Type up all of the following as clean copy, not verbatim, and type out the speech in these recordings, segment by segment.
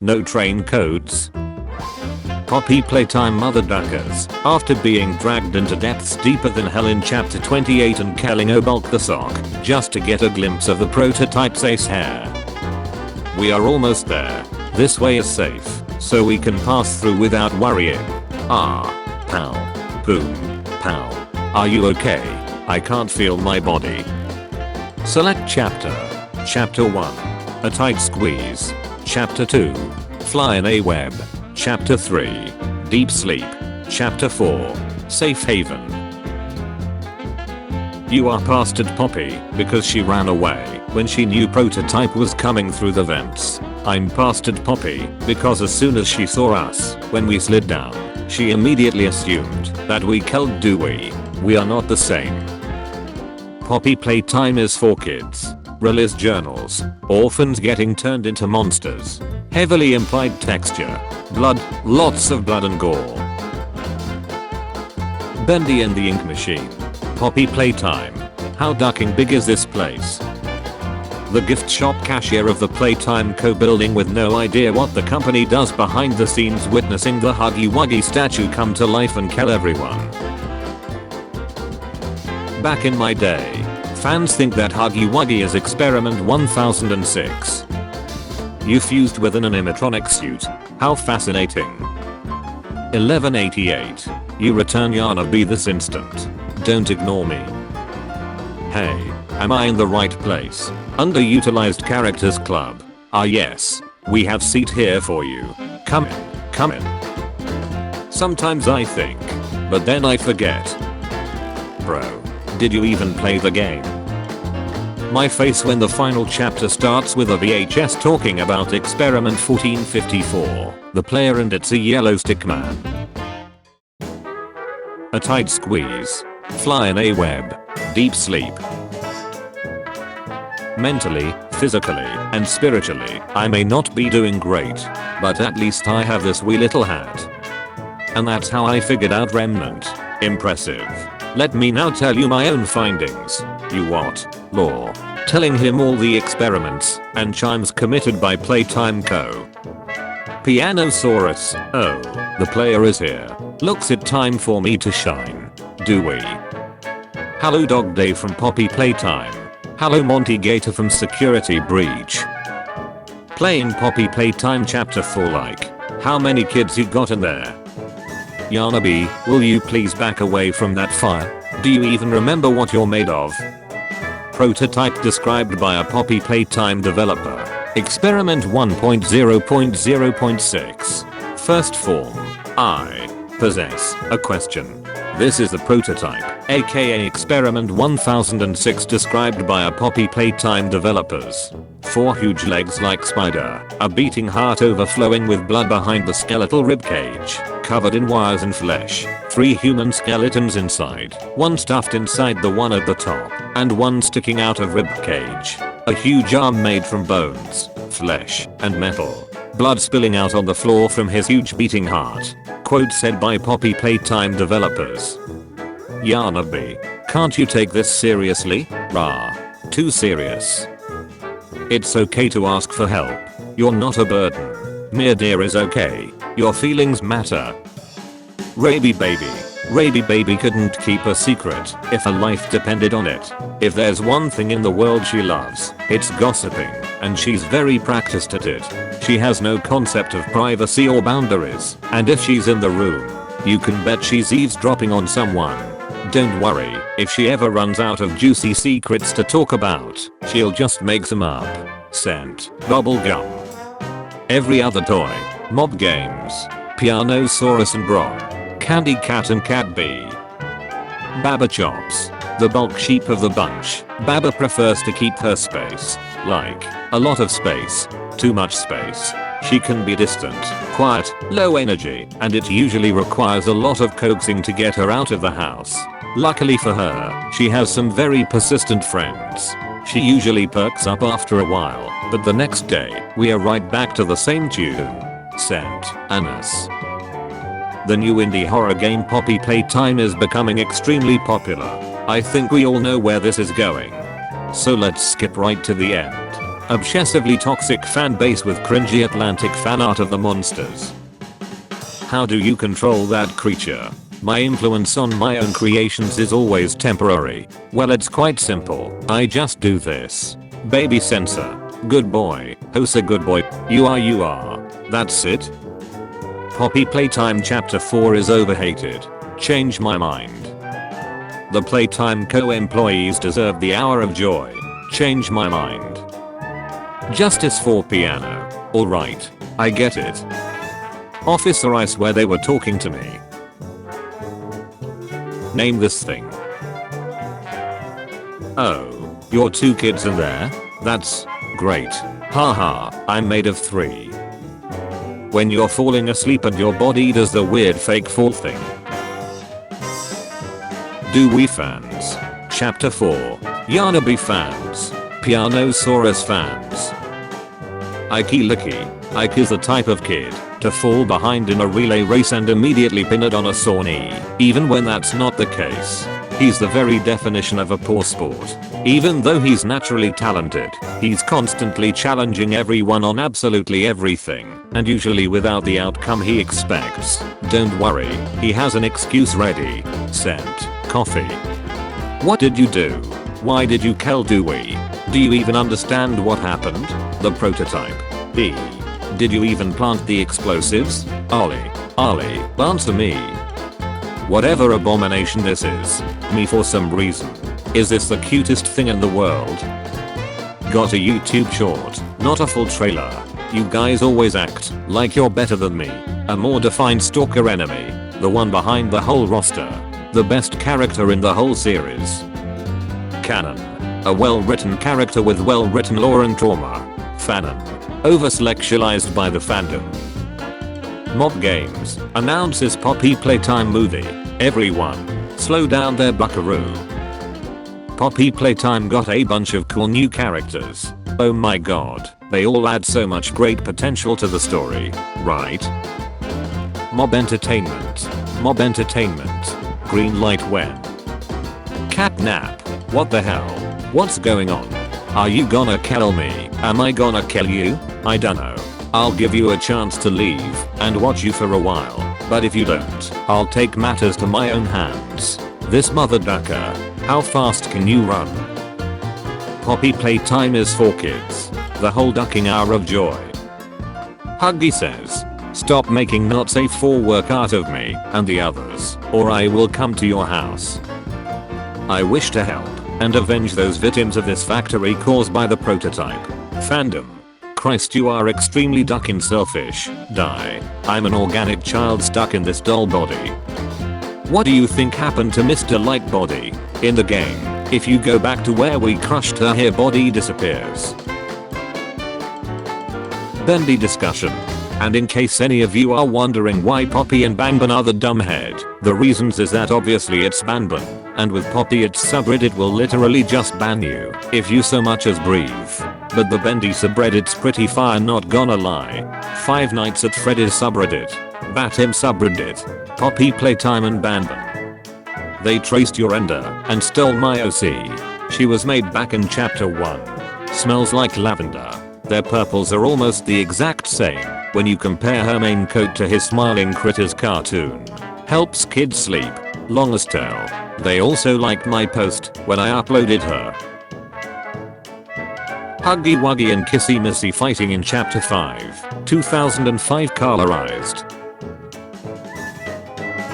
No train codes. Poppy Playtime mother duckers, after being dragged into depths deeper than hell in chapter 28 and killing Obulk the sock, just to get a glimpse of the prototype's ace hair. We are almost there. This way is safe, so we can pass through without worrying. Ah. Pow. Boom. Pow. Are you okay? I can't feel my body. Select chapter. Chapter 1. A tight squeeze. Chapter 2. Fly in a web. Chapter 3. Deep sleep. Chapter 4. Safe haven. You are past Poppy because she ran away when she knew prototype was coming through the vents. I'm past Poppy because as soon as she saw us when we slid down, she immediately assumed that we killed Dewey. We are not the same. Poppy Playtime is for kids. Release journals. Orphans getting turned into monsters. Heavily implied texture. Blood. Lots of blood and gore. Bendy and the Ink Machine. Poppy Playtime. How ducking big is this place? The gift shop cashier of the Playtime Co building with no idea what the company does behind the scenes, witnessing the Huggy Wuggy statue come to life and kill everyone. Back in my day, fans think that Huggy Wuggy is experiment 1006. You fused with an animatronic suit. How fascinating. 1188. You return Yana B this instant. Don't ignore me. Hey, am I in the right place? Underutilized characters club. Ah yes, we have seat here for you. Come in, come in. Sometimes I think, but then I forget. Bro, did you even play the game? My face when the final chapter starts with a VHS talking about experiment 1454, the player and it's a yellow stick man. A tight squeeze. Fly in a web. Deep sleep. Mentally, physically, and spiritually, I may not be doing great, but at least I have this wee little hat. And that's how I figured out Remnant. Impressive. Let me now tell you my own findings. You what? Law. Telling him all the experiments and chimes committed by Playtime Co. Pianosaurus. Oh, the player is here. Looks it time for me to shine. Do we? Hello Dog Day from Poppy Playtime. Hello Monty Gator from Security Breach. Playing Poppy Playtime chapter 4 like. How many kids you got in there? Yana B, will you please back away from that fire? Do you even remember what you're made of? Prototype described by a Poppy Playtime developer. Experiment 1.0.0.6. First form. I possess a question. This is the prototype, aka Experiment 1006 described by a Poppy Playtime developers. 4 huge legs like spider, a beating heart overflowing with blood behind the skeletal ribcage, covered in wires and flesh, 3 human skeletons inside, 1 stuffed inside the one at the top, and 1 sticking out of ribcage. A huge arm made from bones, flesh, and metal. Blood spilling out on the floor from his huge beating heart. Quote said by Poppy Playtime developers. Yana B, can't you take this seriously? Rah. Too serious. It's okay to ask for help. You're not a burden. Mere dear is okay. Your feelings matter. Raby baby. Raby baby couldn't keep a secret if her life depended on it. If there's one thing in the world she loves, it's gossiping, and she's very practiced at it. She has no concept of privacy or boundaries, and if she's in the room, you can bet she's eavesdropping on someone. Don't worry, if she ever runs out of juicy secrets to talk about, she'll just make them up. Scent, bubblegum. Every other toy, mob games, Pianosaurus and Brock, Candy Cat and Cat B. Baba Chops, the bulk sheep of the bunch. Baba prefers to keep her space. Like, a lot of space. Too much space. She can be distant, quiet, low energy, and it usually requires a lot of coaxing to get her out of the house. Luckily for her, she has some very persistent friends. She usually perks up after a while, but the next day, we are right back to the same tune. Scent, anise. The new indie horror game Poppy Playtime is becoming extremely popular. I think we all know where this is going. So let's skip right to the end. Obsessively toxic fan base with cringy Atlantic fan art of the monsters. How do you control that creature? My influence on my own creations is always temporary. Well, it's quite simple. I just do this. Baby censor. Good boy. Who's a good boy? You are. That's it? Poppy Playtime Chapter 4 is overhated. Change my mind. The Playtime co-employees deserve the hour of joy. Change my mind. Justice for piano. Alright. I get it. Officer, I swear they were talking to me. Name this thing. Oh, your 2 kids in there? That's great. Haha, I'm made of 3. When you're falling asleep and your body does the weird fake fall thing. Do we fans? Chapter 4. Yarnaby fans. Pianosaurus fans. Ike Licky. Ike is the type of kid to fall behind in a relay race and immediately pin it on a sore knee, even when that's not the case. He's the very definition of a poor sport. Even though he's naturally talented, he's constantly challenging everyone on absolutely everything, and usually without the outcome he expects. Don't worry, he has an excuse ready. Sent. Coffee. What did you do? Why did you kill Dewey? Do you even understand what happened? The prototype. B. Did you even plant the explosives? Ollie, answer me. Whatever abomination this is, me for some reason. Is this the cutest thing in the world? Got a YouTube short, not a full trailer. You guys always act like you're better than me. A more defined stalker enemy. The one behind the whole roster. The best character in the whole series. Canon. A well-written character with well-written lore and trauma. Fanon. Over-sexualized by the fandom. Mob Games announces Poppy Playtime movie. Everyone, slow down there, buckaroo. Poppy Playtime got a bunch of cool new characters. Oh my god, they all add so much great potential to the story, right? Mob Entertainment. Green light when? Catnap. What the hell? What's going on? Are you gonna kill me? Am I gonna kill you? I dunno. I'll give you a chance to leave and watch you for a while, but if you don't, I'll take matters to my own hands. This mother ducker. How fast can you run? Poppy Playtime is for kids. The whole ducking hour of joy. Huggy says, stop making not safe for work out of me and the others, or I will come to your house. I wish to help and avenge those victims of this factory caused by the prototype. Fandom. Christ, you are extremely ducking selfish. Die. I'm an organic child stuck in this doll body. What do you think happened to Mr. Lightbody? In the game, if you go back to where we crushed her, her body disappears. Bendy discussion. And in case any of you are wondering why Poppy and Banban are the dumbhead, the reasons is that obviously it's Banban, and with Poppy its subreddit will literally just ban you if you so much as breathe. But the Bendy subreddit's pretty fire, not gonna lie. Five Nights at Freddy's subreddit. Bat him subreddit. Poppy Playtime and Banban. They traced your ender and stole my OC. She was made back in chapter 1. Smells like lavender. Their purples are almost the exact same when you compare her main coat to his Smiling Critters cartoon. Helps kids sleep. Long as tell. They also liked my post when I uploaded her. Huggy Wuggy and Kissy Missy fighting in chapter 5. 2005 colorized.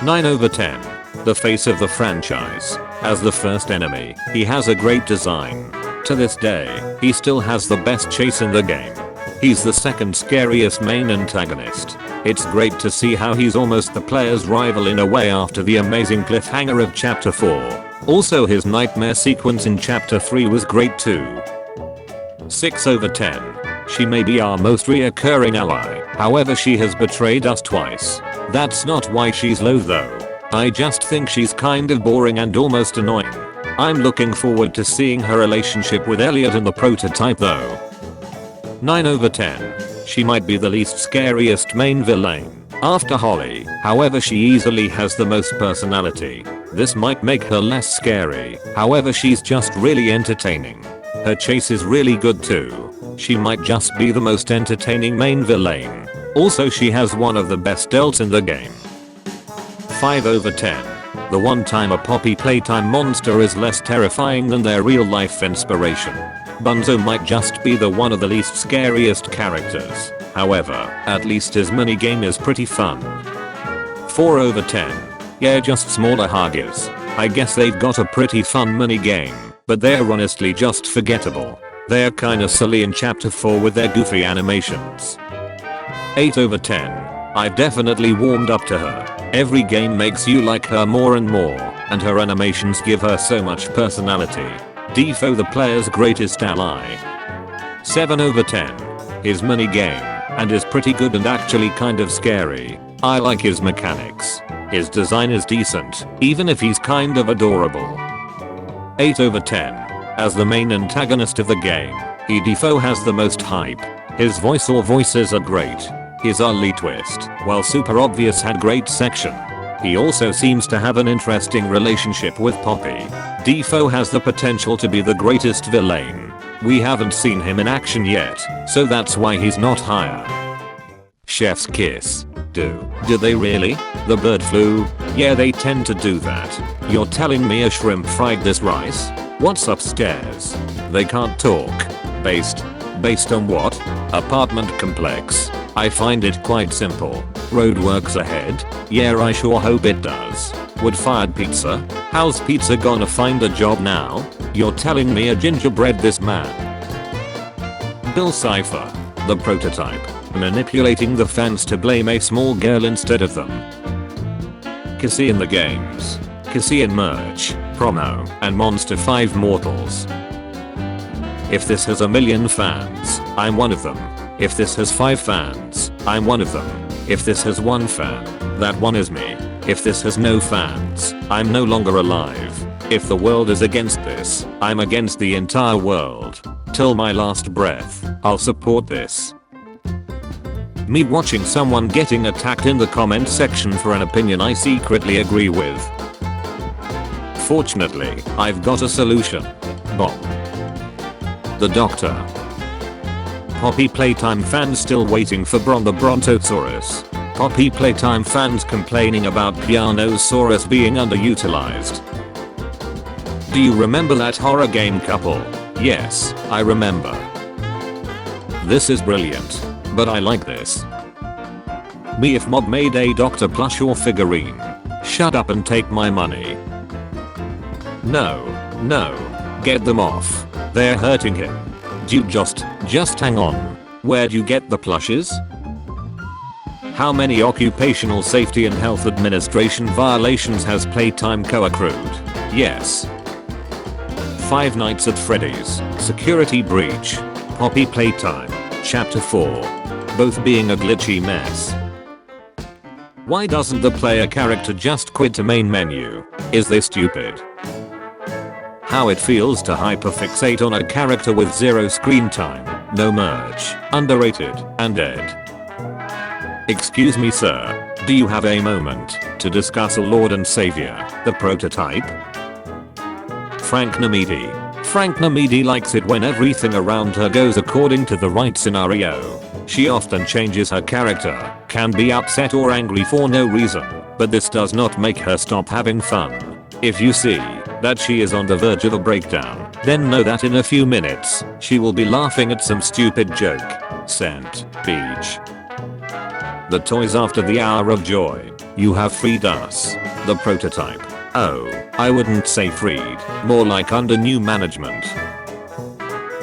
9/10. The face of the franchise. As the first enemy, he has a great design. To this day, he still has the best chase in the game. He's the second scariest main antagonist. It's great to see how he's almost the player's rival in a way after the amazing cliffhanger of chapter 4. Also, his nightmare sequence in chapter 3 was great too. 6/10. She may be our most reoccurring ally, however she has betrayed us twice. That's not why she's low though. I just think she's kind of boring and almost annoying. I'm looking forward to seeing her relationship with Elliot in the prototype though. 9/10. She might be the least scariest main villain after Holly, however she easily has the most personality. This might make her less scary, however she's just really entertaining. Her chase is really good too. She might just be the most entertaining main villain. Also she has one of the best delts in the game. 5/10. The one time a Poppy Playtime monster is less terrifying than their real life inspiration. Bunzo might just be the one of the least scariest characters. However, at least his minigame is pretty fun. 4/10. Yeah, just smaller Huggies. I guess they've got a pretty fun minigame, but they're honestly just forgettable. They're kinda silly in chapter 4 with their goofy animations. 8/10. I've definitely warmed up to her. Every game makes you like her more and more, and her animations give her so much personality. Defo the player's greatest ally. 7/10. His minigame, and is pretty good and actually kind of scary. I like his mechanics. His design is decent, even if he's kind of adorable. 8/10. As the main antagonist of the game, he defo has the most hype. His voice or voices are great. His early twist, while super obvious, had great section. He also seems to have an interesting relationship with Poppy. Defo has the potential to be the greatest villain. We haven't seen him in action yet, so that's why he's not higher. Chef's kiss. Do they really? The bird flu? Yeah, they tend to do that. You're telling me a shrimp fried this rice? What's upstairs? They can't talk. Based on what? Apartment complex. I find it quite simple. Roadworks ahead? Yeah, I sure hope it does. Wood-fired pizza? How's pizza gonna find a job now? You're telling me a gingerbread this man? Bill Cipher. The prototype. Manipulating the fans to blame a small girl instead of them. Cassie in the games. Cassie in merch, promo, and Monster 5 Mortals. If this has a million fans, I'm one of them. If this has 5 fans, I'm one of them. If this has 1 fan, that one is me. If this has no fans, I'm no longer alive. If the world is against this, I'm against the entire world. Till my last breath, I'll support this. Me watching someone getting attacked in the comment section for an opinion I secretly agree with. Fortunately, I've got a solution. Bomb. The Doctor. Poppy Playtime fans still waiting for the Brontosaurus. Poppy Playtime fans complaining about Pianosaurus being underutilized. Do you remember that horror game couple? Yes, I remember. This is brilliant. But I like this. Me if Mob made a Doctor plush or figurine. Shut up and take my money. No. Get them off. They're hurting him. Dude, just hang on. Where'd you get the plushes? How many Occupational Safety and Health Administration violations has Playtime co-accrued? Yes. Five Nights at Freddy's. Security breach. Poppy Playtime. Chapter 4. Both being a glitchy mess. Why doesn't the player character just quit the main menu? Is they stupid? How it feels to hyperfixate on a character with 0 screen time, no merch, underrated, and dead. Excuse me sir, do you have a moment to discuss a Lord and Savior, the prototype? Frank Namidi. Frank Namidi likes it when everything around her goes according to the right scenario. She often changes her character, can be upset or angry for no reason, but this does not make her stop having fun. If you see that she is on the verge of a breakdown, then know that in a few minutes, she will be laughing at some stupid joke. Sent. Beach. The toys after the hour of joy. You have freed us. The prototype. Oh, I wouldn't say freed, more like under new management.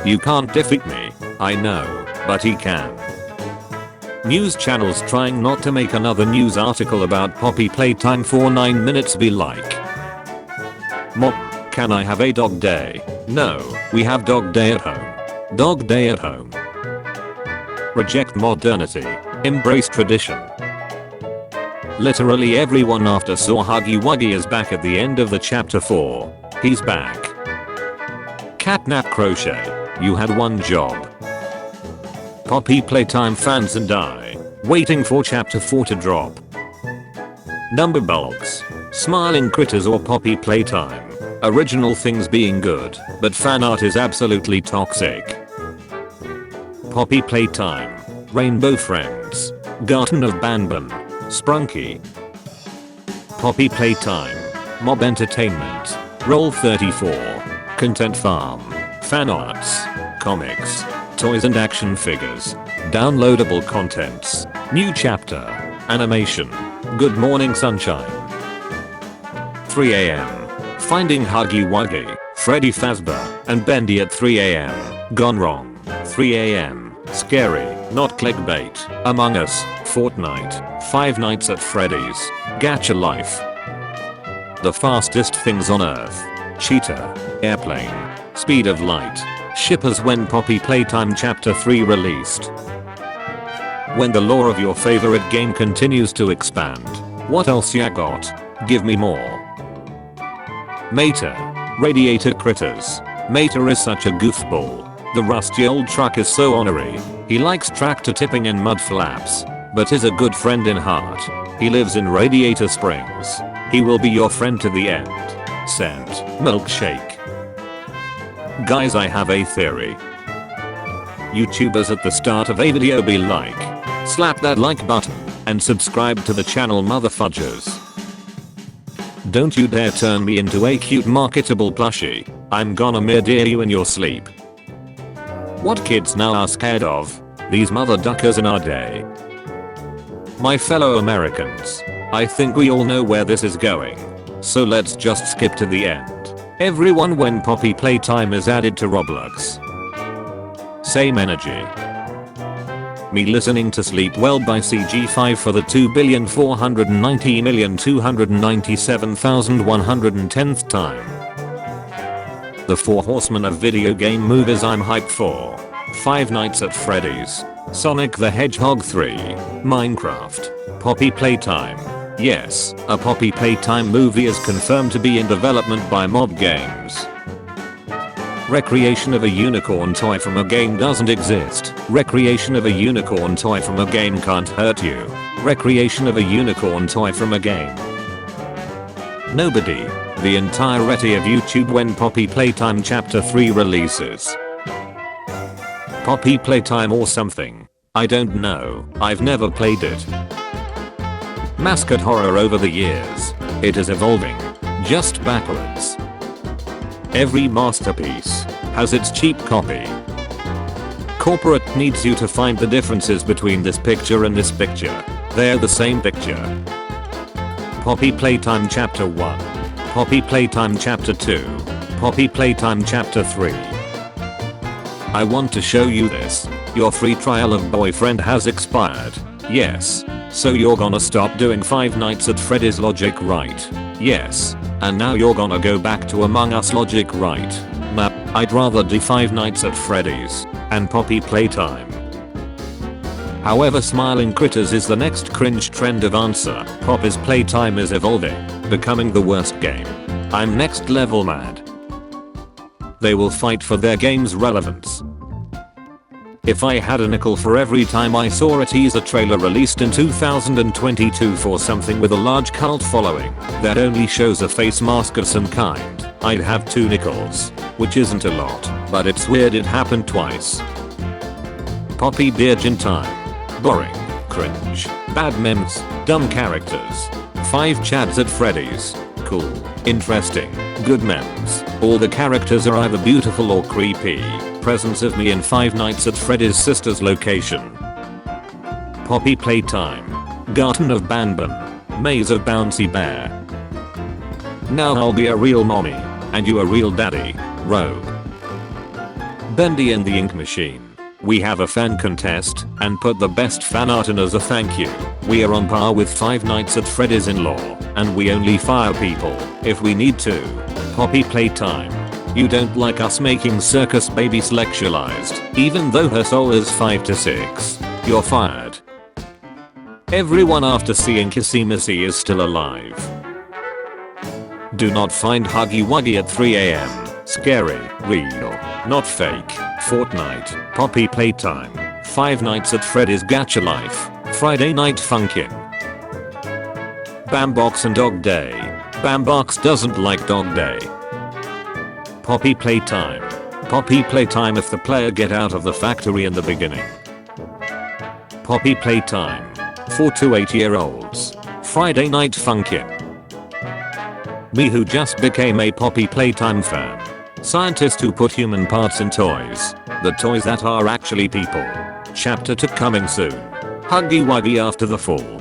You can't defeat me, I know, but he can. News channels trying not to make another news article about Poppy Playtime for 9 minutes be like. Mom, can I have a dog day? No, we have dog day at home. Dog day at home. Reject modernity. Embrace tradition. Literally everyone after saw Huggy Wuggy is back at the end of the chapter 4. He's back. Catnap crochet. You had one job. Poppy Playtime fans and I. Waiting for chapter 4 to drop. Number bulbs. Smiling critters or Poppy Playtime. Original things being good, but fan art is absolutely toxic. Poppy Playtime, Rainbow Friends, Garden of Banban, Sprunky. Poppy Playtime, Mob Entertainment, Roll34, Content Farm, Fan Arts, Comics, Toys and Action Figures, Downloadable Contents, New Chapter, Animation, Good Morning Sunshine. 3 AM, Finding Huggy Wuggy, Freddy Fazbear, and Bendy at 3 AM, Gone Wrong, 3 AM, Scary, Not Clickbait, Among Us, Fortnite, Five Nights at Freddy's, Gacha Life. The Fastest Things on Earth, Cheetah, Airplane, Speed of Light, Shippers. When Poppy Playtime Chapter 3 released. When the lore of your favorite game continues to expand, what else ya got? Give me more. Mater, Radiator Critters. Mater is such a goofball. The rusty old truck is so ornery. He likes tractor tipping in mud flaps, but is a good friend in heart. He lives in Radiator Springs. He will be your friend to the end. Sent, Milkshake. Guys, I have a theory. YouTubers at the start of a video be like, slap that like button and subscribe to the channel, motherfudgers. Don't you dare turn me into a cute marketable plushie. I'm gonna murder you in your sleep. What kids now are scared of? These mother duckers in our day. My fellow Americans, I think we all know where this is going. So let's just skip to the end. Everyone, when Poppy Playtime is added to Roblox. Same energy. Me listening to Sleep Well by CG5 for the 2,490,297,110th time. The 4 horsemen of video game movies I'm hyped for. Five Nights at Freddy's, Sonic the Hedgehog 3, Minecraft, Poppy Playtime. Yes, a Poppy Playtime movie is confirmed to be in development by Mob Games. Recreation of a unicorn toy from a game doesn't exist. Recreation of a unicorn toy from a game can't hurt you. Recreation of a unicorn toy from a game. Nobody. The entirety of YouTube when Poppy Playtime Chapter 3 releases. Poppy Playtime or something. I don't know. I've never played it. Mascot horror over the years. It is evolving. Just backwards. Every masterpiece has its cheap copy. Corporate needs you to find the differences between this picture and this picture. They're the same picture. Poppy Playtime Chapter 1. Poppy Playtime Chapter 2. Poppy Playtime Chapter 3. I want to show you this. Your free trial of Boyfriend has expired. Yes. So you're gonna stop doing Five Nights at Freddy's logic, right? Yes. And now you're gonna go back to Among Us logic, right? Nah, I'd rather do Five Nights at Freddy's and Poppy Playtime. However, Smiling Critters is the next cringe trend of answer. Poppy's Playtime is evolving, becoming the worst game. I'm next level mad. They will fight for their game's relevance. If I had a nickel for every time I saw a teaser trailer released in 2022 for something with a large cult following that only shows a face mask of some kind, I'd have 2 nickels, which isn't a lot, but it's weird it happened twice. Poppy Virgin Time. Boring, cringe, bad memes, dumb characters. 5 Chads at Freddy's. Cool, interesting, good memes. All the characters are either beautiful or creepy. Presence of me in Five Nights at Freddy's sister's location. Poppy Playtime. Garden of Banban. Maze of Bouncy Bear. Now I'll be a real mommy, and you a real daddy, Rogue. Bendy and the Ink Machine. We have a fan contest, and put the best fan art in as a thank you. We are on par with Five Nights at Freddy's in lore, and we only fire people if we need to. Poppy Playtime. You don't like us making circus baby sexualized, even though her soul is 5 to 6. You're fired. Everyone after seeing Kissy Missy is still alive. Do not find Huggy Wuggy at 3 AM. Scary, real, not fake. Fortnite, Poppy Playtime, Five Nights at Freddy's Gacha Life, Friday Night Funkin'. Bambox and Dog Day. Bambox doesn't like Dog Day. Poppy Playtime. Poppy Playtime if the player get out of the factory in the beginning. Poppy Playtime. 4 to 8-year-olds. Friday Night Funkin'. Me who just became a Poppy Playtime fan. Scientist who put human parts in toys. The toys that are actually people. Chapter 2 coming soon. Huggy Wuggy after the fall.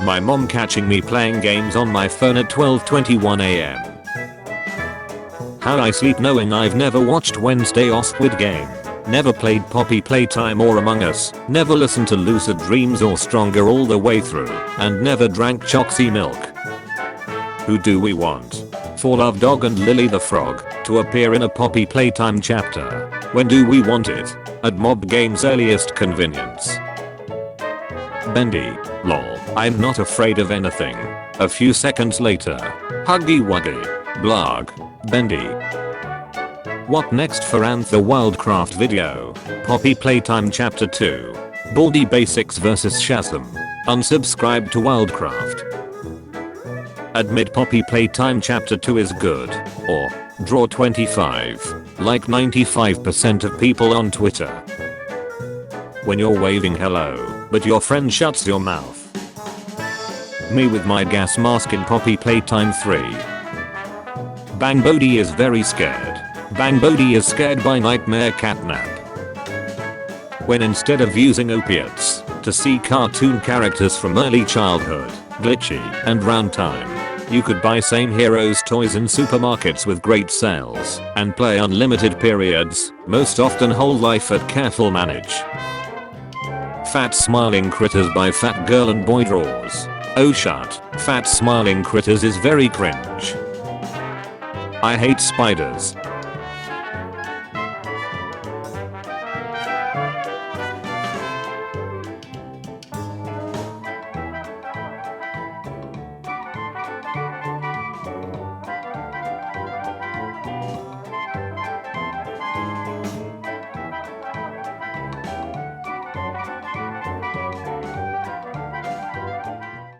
My mom catching me playing games on my phone at 12:21 am. How I sleep knowing I've never watched Wednesday or Squid Game. Never played Poppy Playtime or Among Us. Never listened to Lucid Dreams or Stronger all the way through. And never drank Choxy milk. Who do we want? For Love Dog and Lily the Frog to appear in a Poppy Playtime chapter. When do we want it? At Mob Game's earliest convenience. Bendy. Lol. I'm not afraid of anything. A few seconds later. Huggy Wuggy. Blog. Bendy. What next for Anther Wildcraft video? Poppy Playtime Chapter 2. Baldy Basics vs Shazam. Unsubscribe to Wildcraft. Admit Poppy Playtime Chapter 2 is good. Or draw 25. Like 95% of people on Twitter. When you're waving hello, but your friend shuts your mouth. Me with my gas mask in Poppy Playtime 3. Bang Bodhi is very scared. Bang Bodhi is scared by nightmare Catnap. When instead of using opiates to see cartoon characters from early childhood, glitchy, and round time, you could buy same heroes toys in supermarkets with great sales and play unlimited periods, most often whole life at Careful Manage. Fat Smiling Critters by Fat Girl and Boy Draws. Oh shut, Fat Smiling Critters is very cringe. I hate spiders.